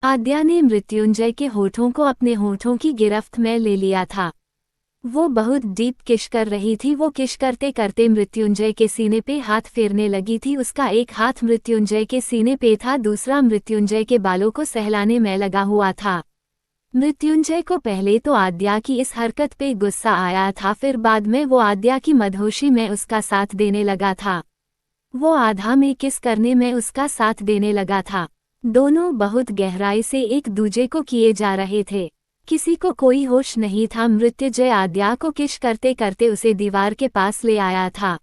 आद्या ने मृत्युंजय के होठों को अपने होठों की गिरफ्त में ले लिया था। वो बहुत डीप किश कर रही थी। वो किश करते करते मृत्युंजय के सीने पे हाथ फेरने लगी थी। उसका एक हाथ मृत्युंजय के सीने पे था, दूसरा मृत्युंजय के बालों को सहलाने में लगा हुआ था। मृत्युंजय को पहले तो आद्या की इस हरकत पे गुस्सा आया था, फिर बाद में वो आद्या की मदहोशी में उसका साथ देने लगा था। वो आधा में किस करने में उसका साथ देने लगा था। दोनों बहुत गहराई से एक दूजे को किए जा रहे थे। किसी को कोई होश नहीं था। मृत्युंजय आद्या को किश करते करते उसे दीवार के पास ले आया था।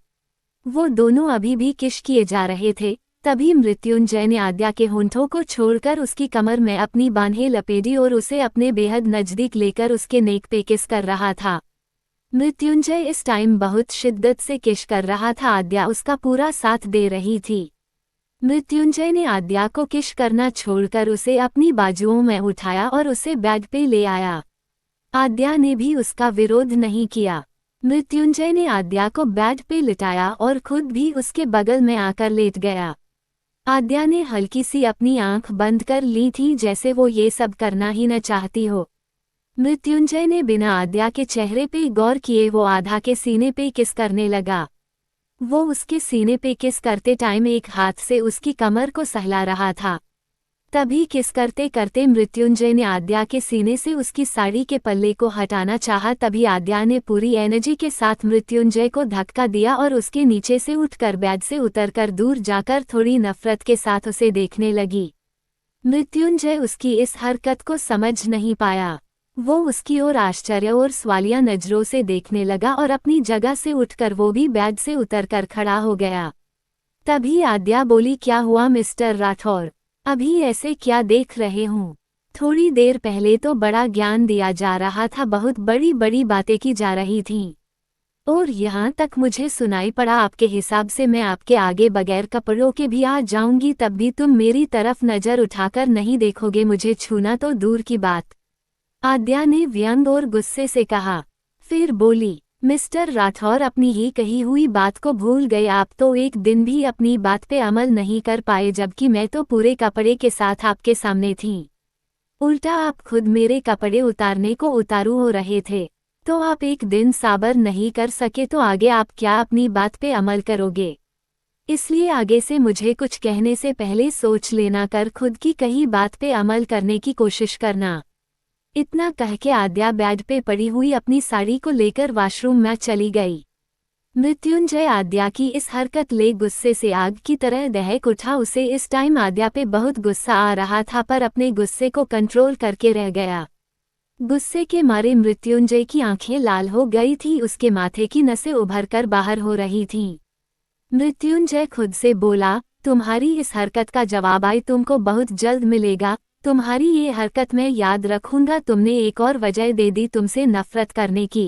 वो दोनों अभी भी किश किए जा रहे थे। तभी मृत्युंजय ने आद्या के होंठों को छोड़कर उसकी कमर में अपनी बाहें लपेटी और उसे अपने बेहद नजदीक लेकर उसके नेक पे किस कर रहा था। मृत्युंजय इस टाइम बहुत शिद्दत से किश कर रहा था। आद्या उसका पूरा साथ दे रही थी। मृत्युंजय ने आद्या को किश करना छोड़कर उसे अपनी बाजुओं में उठाया और उसे बेड पे ले आया। आद्या ने भी उसका विरोध नहीं किया। मृत्युंजय ने आद्या को बेड पे लिटाया और खुद भी उसके बगल में आकर लेट गया। आद्या ने हल्की सी अपनी आंख बंद कर ली थी, जैसे वो ये सब करना ही न चाहती हो। मृत्युंजय ने बिना आद्या के चेहरे पे गौर किए वो आधा के सीने पे किस करने लगा। वो उसके सीने पे किस करते टाइम एक हाथ से उसकी कमर को सहला रहा था। तभी किस करते करते मृत्युंजय ने आद्या के सीने से उसकी साड़ी के पल्ले को हटाना चाहा। तभी आद्या ने पूरी एनर्जी के साथ मृत्युंजय को धक्का दिया और उसके नीचे से उठकर बेड से उतरकर दूर जाकर थोड़ी नफरत के साथ उसे देखने लगी। मृत्युंजय उसकी इस हरकत को समझ नहीं पाया। वो उसकी ओर आश्चर्य और सवालिया नजरों से देखने लगा और अपनी जगह से उठकर वो भी बेड से उतरकर खड़ा हो गया। तभी आद्या बोली, क्या हुआ मिस्टर राठौर, अभी ऐसे क्या देख रहे हूँ? थोड़ी देर पहले तो बड़ा ज्ञान दिया जा रहा था, बहुत बड़ी बड़ी बातें की जा रही थीं, और यहाँ तक मुझे सुनाई पड़ा। आपके हिसाब से मैं आपके आगे बगैर कपड़ों के भी आ जाऊंगी, तब भी तुम मेरी तरफ नजर उठाकर नहीं देखोगे। मुझे छूना तो दूर की बात, आद्या ने व्यंग और गुस्से से कहा। फिर बोली, मिस्टर राठौर अपनी ही कही हुई बात को भूल गए। आप तो एक दिन भी अपनी बात पे अमल नहीं कर पाए, जबकि मैं तो पूरे कपड़े के साथ आपके सामने थी। उल्टा आप खुद मेरे कपड़े उतारने को उतारू हो रहे थे। तो आप एक दिन सब्र नहीं कर सके तो आगे आप क्या अपनी बात पे अमल करोगे? इसलिए आगे से मुझे कुछ कहने से पहले सोच लेना, कर खुद की कही बात पे अमल करने की कोशिश करना। इतना कह के आद्या बेड पे पड़ी हुई अपनी साड़ी को लेकर वॉशरूम में चली गई। मृत्युंजय आद्या की इस हरकत ले गुस्से से आग की तरह दहक उठा। उसे इस टाइम आद्या पे बहुत गुस्सा आ रहा था, पर अपने गुस्से को कंट्रोल करके रह गया। गुस्से के मारे मृत्युंजय की आंखें लाल हो गई थी, उसके माथे की नसें उभरकर बाहर हो रही थीं। मृत्युंजय खुद से बोला, तुम्हारी इस हरकत का जवाब आई तुमको बहुत जल्द मिलेगा। तुम्हारी ये हरकत मैं याद रखूंगा। तुमने एक और वजह दे दी तुमसे नफरत करने की।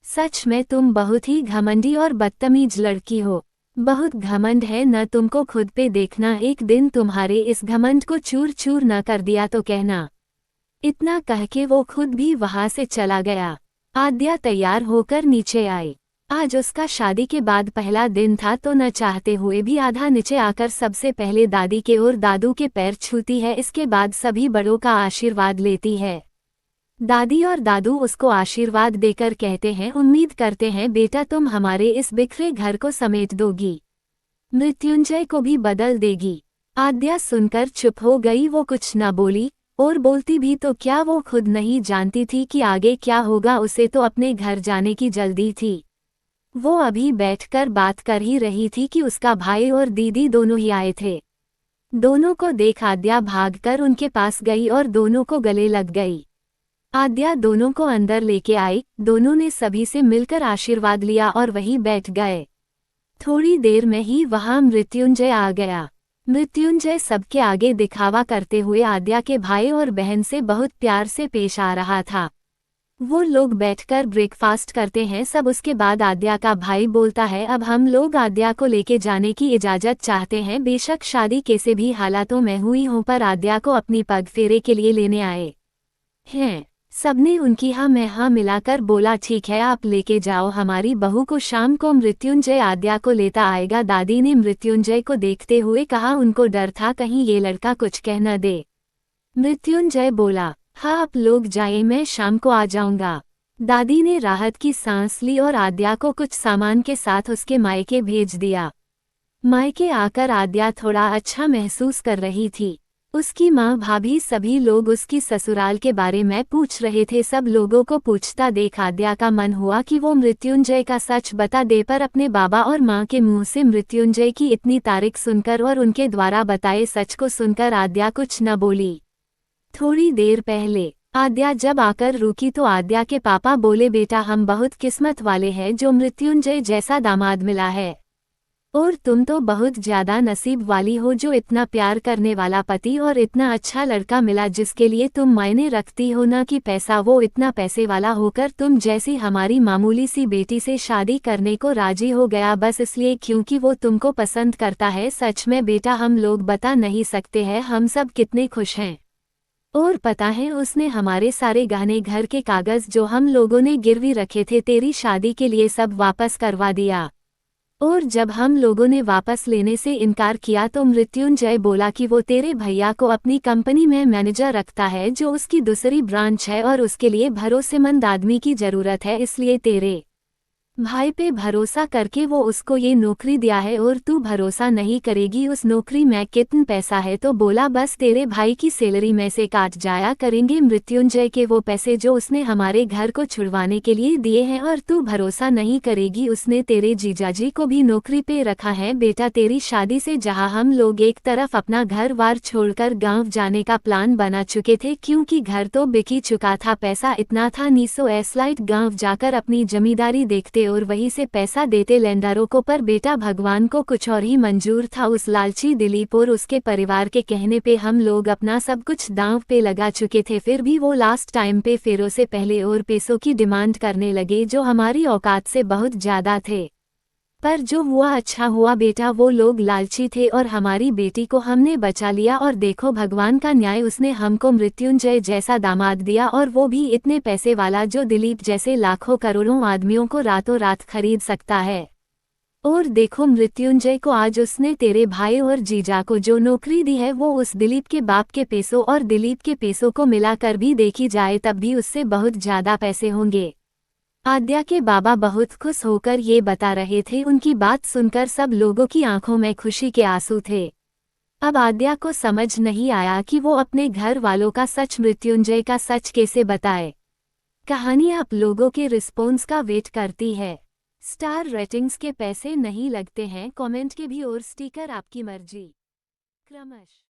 सच में तुम बहुत ही घमंडी और बदतमीज लड़की हो। बहुत घमंड है न तुमको खुद पे देखना। एक दिन तुम्हारे इस घमंड को चूर चूर न कर दिया तो कहना। इतना कह के वो खुद भी वहां से चला गया। आद्या तैयार होकर नीचे आई। आज उसका शादी के बाद पहला दिन था, तो न चाहते हुए भी आधा नीचे आकर सबसे पहले दादी के और दादू के पैर छूती है। इसके बाद सभी बड़ों का आशीर्वाद लेती है। दादी और दादू उसको आशीर्वाद देकर कहते हैं, उम्मीद करते हैं बेटा तुम हमारे इस बिखरे घर को समेट दोगी, मृत्युंजय को भी बदल देगी। आद्या सुनकर चुप हो गई। वो कुछ न बोली, और बोलती भी तो क्या, वो खुद नहीं जानती थी कि आगे क्या होगा। उसे तो अपने घर जाने की जल्दी थी। वो अभी बैठकर बात कर ही रही थी कि उसका भाई और दीदी दोनों ही आए थे। दोनों को देख आद्या भागकर उनके पास गई और दोनों को गले लग गई। आद्या दोनों को अंदर लेके आई। दोनों ने सभी से मिलकर आशीर्वाद लिया और वहीं बैठ गए। थोड़ी देर में ही वहां मृत्युंजय आ गया। मृत्युंजय सबके आगे दिखावा करते हुए आद्या के भाई और बहन से बहुत प्यार से पेश आ रहा था। वो लोग बैठकर ब्रेकफास्ट करते हैं सब। उसके बाद आद्या का भाई बोलता है, अब हम लोग आद्या को लेके जाने की इजाज़त चाहते हैं। बेशक शादी कैसे भी हालातों में हुई हो, पर आद्या को अपनी पग फेरे के लिए लेने आए हैं। सबने उनकी हाँ में हाँ मिलाकर बोला, ठीक है आप लेके जाओ हमारी बहू को। शाम को मृत्युंजय आद्या को लेता आएगा। दादी ने मृत्युंजय को देखते हुए कहा। उनको डर था कहीं ये लड़का कुछ कह न दे। मृत्युंजय बोला, हाँ आप लोग जाए, मैं शाम को आ जाऊंगा। दादी ने राहत की सांस ली और आद्या को कुछ सामान के साथ उसके मायके भेज दिया। मायके आकर आद्या थोड़ा अच्छा महसूस कर रही थी। उसकी माँ भाभी सभी लोग उसकी ससुराल के बारे में पूछ रहे थे। सब लोगों को पूछता देख आद्या का मन हुआ कि वो मृत्युंजय का सच बता दे, पर अपने बाबा और माँ के मुंह से मृत्युंजय की इतनी तारीफ सुनकर और उनके द्वारा बताए सच को सुनकर आद्या कुछ न बोली। थोड़ी देर पहले आद्या जब आकर रुकी तो आद्या के पापा बोले, बेटा हम बहुत किस्मत वाले हैं जो मृत्युंजय जैसा दामाद मिला है, और तुम तो बहुत ज्यादा नसीब वाली हो जो इतना प्यार करने वाला पति और इतना अच्छा लड़का मिला जिसके लिए तुम मायने रखती हो ना कि पैसा। वो इतना पैसे वाला होकर तुम जैसी हमारी मामूली सी बेटी से शादी करने को राजी हो गया बस इसलिए क्योंकि वो तुमको पसंद करता है। सच में बेटा हम लोग बता नहीं सकते हैं हम सब कितने खुश हैं। और पता है उसने हमारे सारे गहने घर के कागज जो हम लोगों ने गिरवी रखे थे तेरी शादी के लिए सब वापस करवा दिया। और जब हम लोगों ने वापस लेने से इनकार किया तो मृत्युंजय बोला कि वो तेरे भैया को अपनी कंपनी में मैनेजर रखता है जो उसकी दूसरी ब्रांच है और उसके लिए भरोसेमंद आदमी की जरूरत है, इसलिए तेरे भाई पे भरोसा करके वो उसको ये नौकरी दिया है और तू भरोसा नहीं करेगी उस नौकरी में कितना पैसा है। तो बोला बस तेरे भाई की सैलरी में से काट जाया करेंगे मृत्युंजय के वो पैसे जो उसने हमारे घर को छुड़वाने के लिए दिए हैं, और तू भरोसा नहीं करेगी उसने तेरे जीजाजी को भी नौकरी पे रखा है। बेटा तेरी शादी से जहाँ हम लोग एक तरफ अपना घर वार छोड़कर गाँव जाने का प्लान बना चुके थे क्योंकि घर तो बिक ही चुका था, पैसा इतना था नहीं सो एसलाइट गाँव जाकर अपनी जमींदारी देखते और वहीं से पैसा देते लेंडरों को। पर बेटा भगवान को कुछ और ही मंजूर था। उस लालची दिलीप और उसके परिवार के कहने पे हम लोग अपना सब कुछ दांव पे लगा चुके थे, फिर भी वो लास्ट टाइम पे फेरों से पहले और पैसों की डिमांड करने लगे जो हमारी औकात से बहुत ज्यादा थे। पर जो हुआ अच्छा हुआ बेटा, वो लोग लालची थे और हमारी बेटी को हमने बचा लिया और देखो भगवान का न्याय, उसने हमको मृत्युंजय जैसा दामाद दिया और वो भी इतने पैसे वाला जो दिलीप जैसे लाखों करोड़ों आदमियों को रातों रात खरीद सकता है। और देखो मृत्युंजय को आज उसने तेरे भाई और जीजा को जो नौकरी दी है वो उस दिलीप के बाप के पैसों और दिलीप के पैसों को मिलाकर भी देखी जाए तब भी उससे बहुत ज्यादा पैसे होंगे। आद्या के बाबा बहुत खुश होकर ये बता रहे थे। उनकी बात सुनकर सब लोगों की आंखों में खुशी के आंसू थे। अब आद्या को समझ नहीं आया कि वो अपने घर वालों का सच, मृत्युंजय का सच कैसे बताए। कहानी आप लोगों के रिस्पॉन्स का वेट करती है। स्टार रेटिंग्स के पैसे नहीं लगते हैं, कमेंट के भी और स्टिकर आपकी मर्जी। क्रमश।